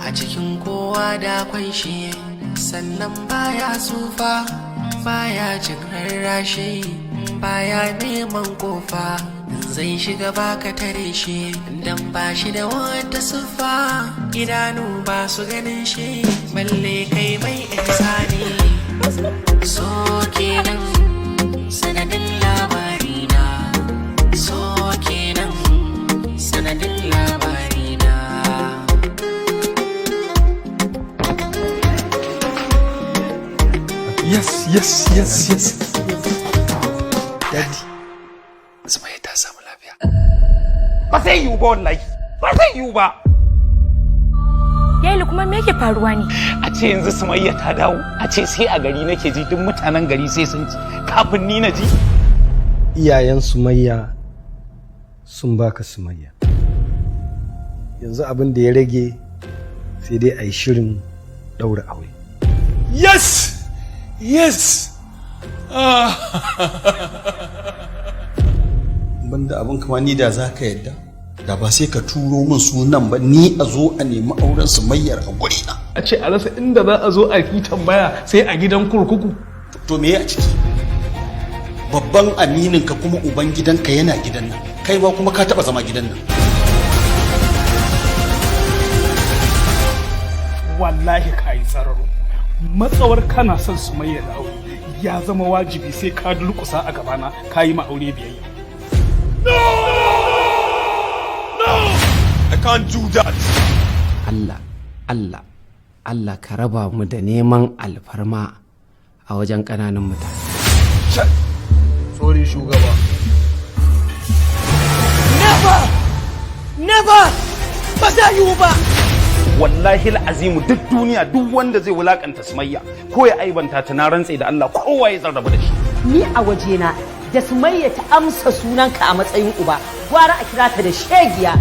A cikin kowa da kwai shi, sannan baya tsufa, baya jin rarrashi, baya neman kofa. Zai shiga baka tare shi, dan ba shi da wata siffa. Idanu ba su ganin shi, balle kai mai ihsani. So kenan sanadin labarina, so kenan sanadin labarina. Yes. Daddy, Sumayya ta samu lafiya. Ba zai yiwu ba wallahi. Ba zai yiwu ba. Yayi kuma me yake faruwa ne? A ce yanzu Sumayya ta dawo. A ce sai a gari nake ji duk mutanen gari sai sun ji. Kafin ni na ji. Iyayen Sumayya sun baka Sumayya. Yanzu abin da ya rage sai dai a yi shirin ɗaura aure. Yes! Banda abin kama ni da za ka yadda, da ba sai ka turo min sunan ba, ni a zo a nemi auren Sumayyar a guri na. A ce a rasa inda za a zo a yi tambaya sai a gidan kurkuku. To me a ciki? Babban aminin ka kuma uban gidanka yana gidan nan, kai ba kuma ka taba zama gidan nan. Wallahi ka yi tsararo. Matsawar kana son Sumayya da aure, ya zama wajibi sai ka durƙusa a gabana ka yi ma aure biyayya. No! I can't do that. Allah ka raba mu da neman alfarma a wajen ƙananan mutane. Sorry shugaba. Never! Ba za yiwu ba! Wallahi al'azimu duk duniya duk wanda zai wulakanta Sumayya ko ya aibanta ta na rantse da Allah kowa ya zarrabu da shi. Ni a wajena da Sumayya ta amsa sunanka a matsayin uba, gwara a kira ta da shegiya.